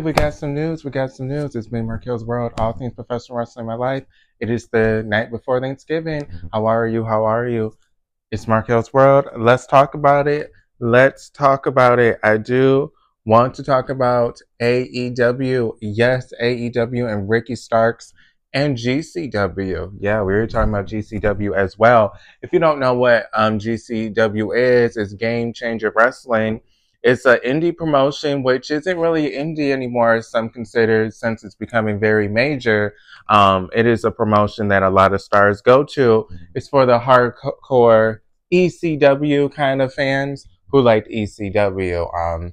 We got some news. We got some news. It's been Marquelworld, all things professional wrestling in my life. It is the night before Thanksgiving. How are you? How are you? It's Markel's World. Let's talk about it. Let's talk about it. I do want to talk about AEW. Yes, AEW and Ricky Starks and GCW. Yeah, we were talking about GCW as well. If you don't know what GCW is, it's Game Changer Wrestling. It's an indie promotion, which isn't really indie anymore, as some consider, since it's becoming very major. It is a promotion that a lot of stars go to. It's for the hardcore ECW kind of fans who like ECW.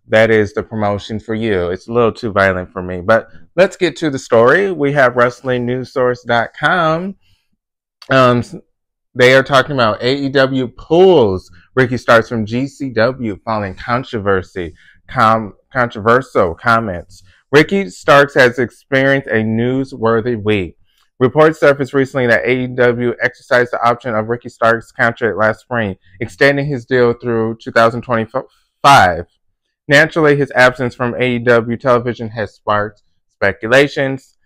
That is the promotion for you. It's a little too violent for me. But let's get to the story. We have WrestlingNewsSource.com. They are talking about AEW pulls Ricky Starks from GCW following controversial comments. Ricky Starks has experienced a newsworthy week. Reports surfaced recently that AEW exercised the option of Ricky Starks' contract last spring, extending his deal through 2025. Naturally, his absence from AEW television has sparked speculations.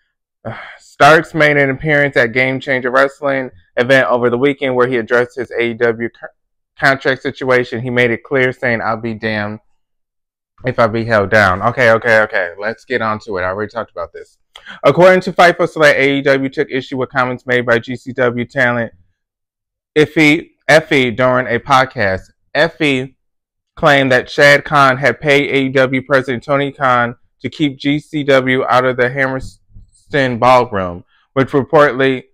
Starks made an appearance at Game Changer Wrestling event over the weekend where he addressed his AEW contract situation. He made it clear, saying, "I'll be damned if I be held down." Okay. Let's get on to it. I already talked about this. According to Fightful Select, AEW took issue with comments made by GCW talent Effy during a podcast. Effy claimed that Shad Khan had paid AEW President Tony Khan to keep GCW out of the Hammerstein Ballroom, which reportedly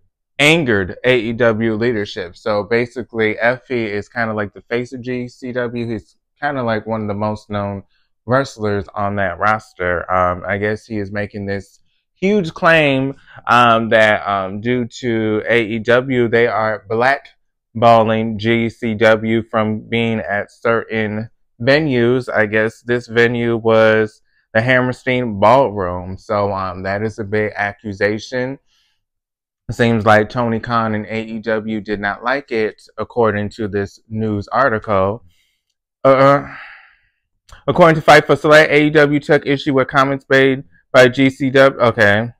angered AEW leadership. So basically, Effy is kind of like the face of GCW. He's kind of like one of the most known wrestlers on that roster. I guess he is making this huge claim that due to AEW, they are blackballing GCW from being at certain venues. I guess this venue was the Hammerstein Ballroom. So that is a big accusation. It seems like Tony Khan and AEW did not like it, according to this news article. According to Fightful Select, AEW took issue with comments made by GCW. Okay.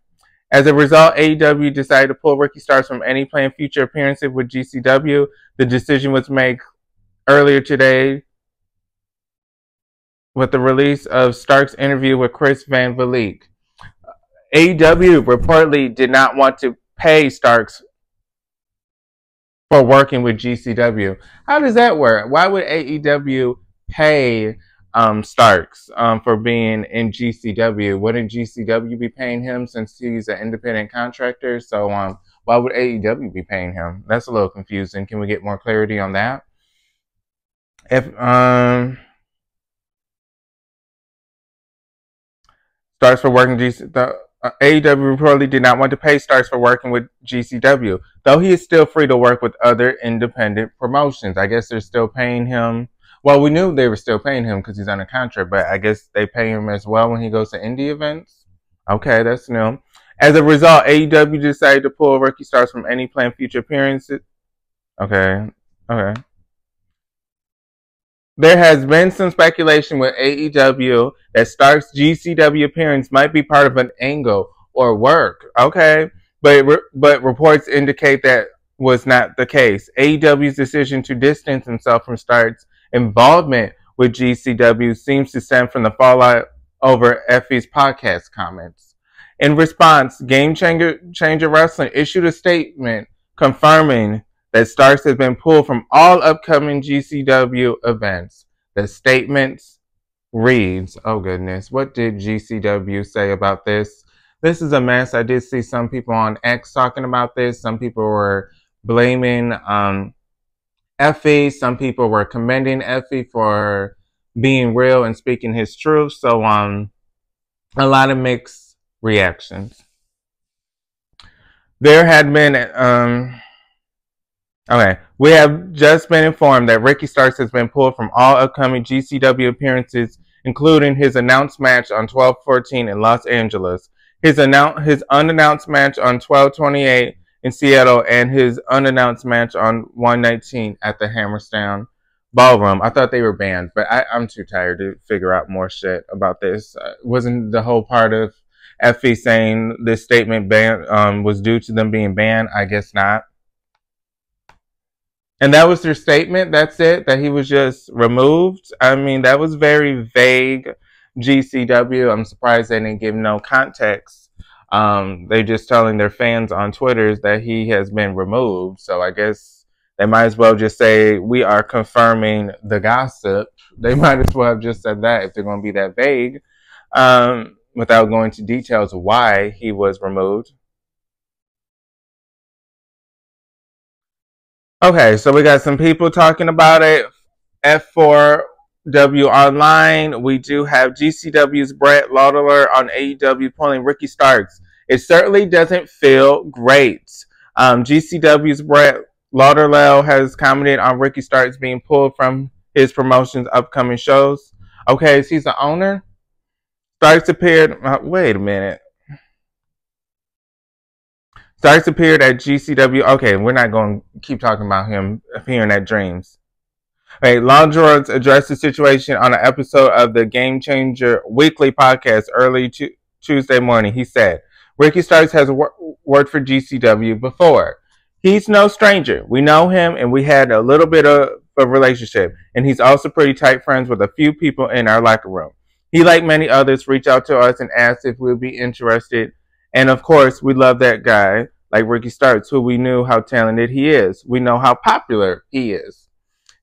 As a result, AEW decided to pull Ricky Starks from any planned future appearances with GCW. The decision was made earlier today with the release of Starks' interview with Chris Van Vliet. AEW reportedly did not want to pay Starks for working with GCW. How does that work? Why would AEW pay Starks for being in GCW? Wouldn't GCW be paying him since he's an independent contractor? So why would AEW be paying him? That's a little confusing. Can we get more clarity on that? If Starks for working AEW reportedly did not want to pay Starks for working with GCW, though he is still free to work with other independent promotions. I guess they're still paying him. Well, we knew they were still paying him because he's on a contract, but I guess they pay him as well when he goes to indie events. Okay, that's new. As a result, AEW decided to pull Ricky Starks from any planned future appearances. Okay. There has been some speculation with AEW that Starks' GCW appearance might be part of an angle or work. Okay, but reports indicate that was not the case. AEW's decision to distance himself from Starks' involvement with GCW seems to stem from the fallout over Effy's podcast comments. In response, Game Changer Wrestling issued a statement confirming that Starks has been pulled from all upcoming GCW events. The statement reads, oh goodness, what did GCW say about this? This is a mess. I did see some people on X talking about this. Some people were blaming Effy. Some people were commending Effy for being real and speaking his truth. So a lot of mixed reactions. There had been we have just been informed that Ricky Starks has been pulled from all upcoming GCW appearances, including his announced match on 12/14 in Los Angeles, his unannounced match on 12/28 in Seattle, and his unannounced match on 1/19 at the Hammerstein Ballroom. I thought they were banned, but I'm too tired to figure out more shit about this. Wasn't the whole part of Effy saying this statement was due to them being banned? I guess not. And that was their statement. That's it. That he was just removed. I mean, that was very vague. GCW. I'm surprised they didn't give no context. They're just telling their fans on Twitter that he has been removed. So I guess they might as well just say we are confirming the gossip. They might as well have just said that if they're going to be that vague, without going into details of why he was removed. Okay, so we got some people talking about it. F4W Online. We do have GCW's Brett Laudeler on AEW pulling Ricky Starks. It certainly doesn't feel great. GCW's Brett Lauderlow has commented on Ricky Starks being pulled from his promotion's upcoming shows. Okay, so he's the owner. Starks appeared. Wait a minute. Starks appeared at GCW. Okay, we're not going to keep talking about him appearing at Dreams. Right, Longdorans addressed the situation on an episode of the Game Changer Weekly podcast early Tuesday morning. He said, Ricky Starks has worked for GCW before. He's no stranger. We know him and we had a little bit of a relationship. And he's also pretty tight friends with a few people in our locker room. He, like many others, reached out to us and asked if we'd be interested. And of course, we love that guy, like Ricky Starks, who we knew how talented he is. We know how popular he is.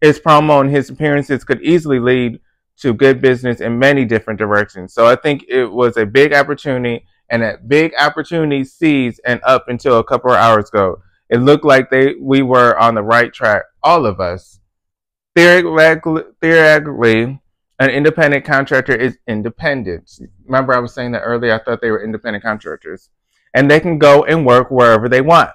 His promo and his appearances could easily lead to good business in many different directions. So I think it was a big opportunity, and that big opportunity seized, and up until a couple of hours ago, it looked like we were on the right track, all of us. Theoretically, an independent contractor is independent. Remember I was saying that earlier, I thought they were independent contractors. And they can go and work wherever they want.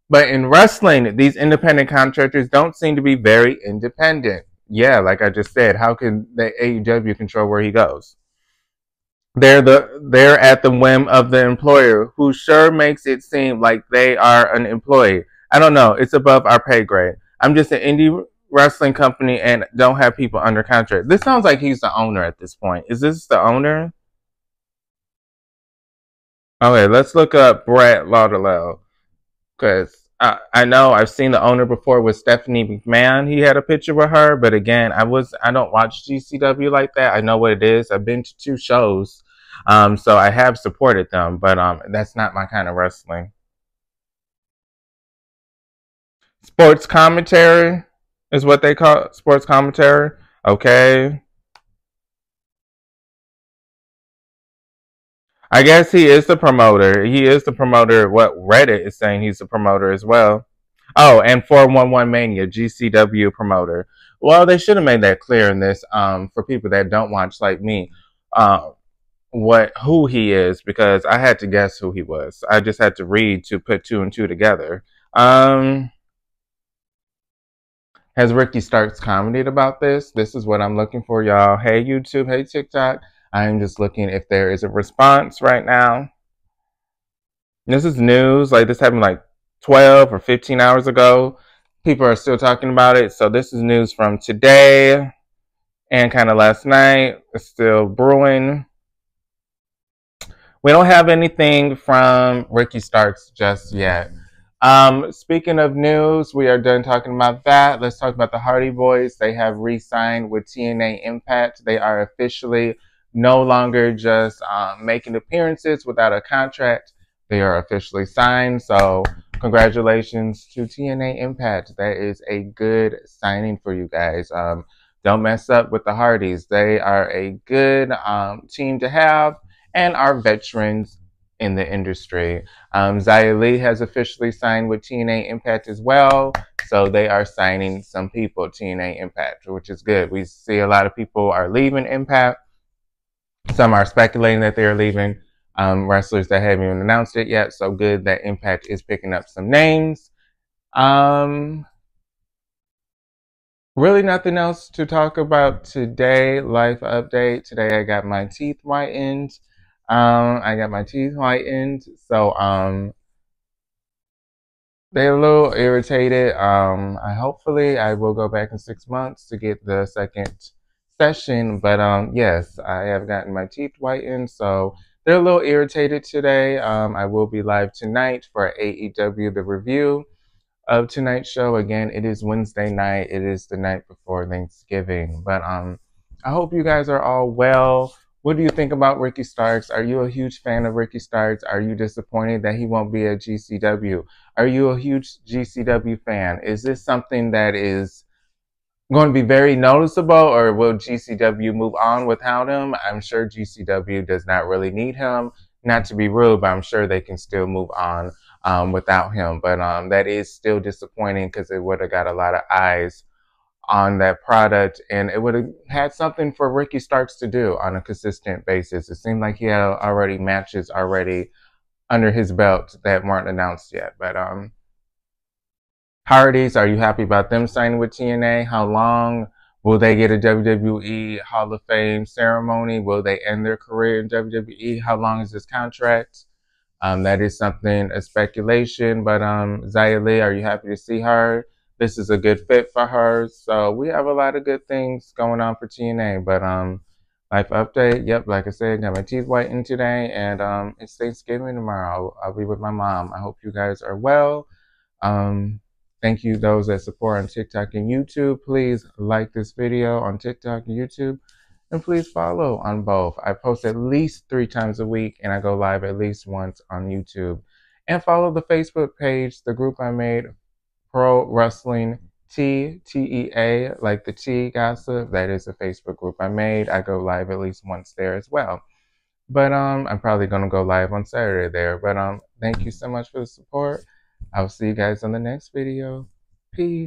But in wrestling, these independent contractors don't seem to be very independent. Yeah, like I just said, how can the AEW control where he goes? They're at the whim of the employer, who sure makes it seem like they are an employee. I don't know. It's above our pay grade. I'm just an indie wrestling company and don't have people under contract. This sounds like he's the owner at this point. Is this the owner? Okay, let's look up Brett Lauderlow. Because I know I've seen the owner before with Stephanie McMahon. He had a picture with her, but again, I don't watch GCW like that. I know what it is. I've been to 2 shows, so I have supported them, but that's not my kind of wrestling. Sports commentary is what they call it. Sports commentary. Okay. I guess he is the promoter. He is the promoter. What Reddit is saying, he's the promoter as well. Oh, and 411 Mania, GCW promoter. Well, they should have made that clear in this for people that don't watch like me, who he is, because I had to guess who he was. I just had to read to put 2 and 2 together. Has Ricky Starks commented about this? This is what I'm looking for, y'all. Hey, YouTube. Hey, TikTok. I'm just looking if there is a response right now. This is news. Like, this happened like 12 or 15 hours ago. People are still talking about it. So this is news from today and kind of last night. It's still brewing. We don't have anything from Ricky Starks just yet. Speaking of news, we are done talking about that. Let's talk about the Hardy Boys. They have re-signed with TNA Impact. They are officially no longer just making appearances without a contract. They are officially signed. So congratulations to TNA Impact. That is a good signing for you guys. Don't mess up with the Hardys. They are a good team to have and are veterans in the industry. Xia Li has officially signed with TNA Impact as well. So they are signing some people, TNA Impact, which is good. We see a lot of people are leaving Impact. Some are speculating that they're leaving. Wrestlers that haven't even announced it yet. So good that Impact is picking up some names. Really nothing else to talk about today. Life update. Today I got my teeth whitened. So they're a little irritated. Hopefully I will go back in 6 months to get the second session. But yes, I have gotten my teeth whitened, so they're a little irritated today. I will be live tonight for AEW the review of tonight's show. Again, it is Wednesday night. It is the night before Thanksgiving. But I hope you guys are all well. What do you think about Ricky Starks? Are you a huge fan of Ricky Starks? Are you disappointed that he won't be at GCW? Are you a huge GCW fan? Is this something that is going to be very noticeable, or will GCW move on without him? I'm sure GCW does not really need him. Not to be rude, but I'm sure they can still move on without him. But that is still disappointing because it would have got a lot of eyes on that product, and it would have had something for Ricky Starks to do on a consistent basis. It seemed like he had already matches already under his belt that weren't announced yet. But Hardys, are you happy about them signing with TNA? How long will they get a WWE Hall of Fame ceremony? Will they end their career in WWE? How long is this contract? That is something, a speculation. But Xia Li, are you happy to see her? This is a good fit for her. So we have a lot of good things going on for TNA. But life update. Yep, like I said, got my teeth whitened today, and it's Thanksgiving tomorrow. I'll be with my mom. I hope you guys are well. Thank you those that support on TikTok and YouTube. Please like this video on TikTok and YouTube. And please follow on both. I post at least 3 times a week, and I go live at least once on YouTube. And follow the Facebook page, the group I made, Pro Wrestling TEA, like the tea gossip. That is a Facebook group I made. I go live at least once there as well. But I'm probably gonna go live on Saturday there. But thank you so much for the support. I'll see you guys on the next video. Peace.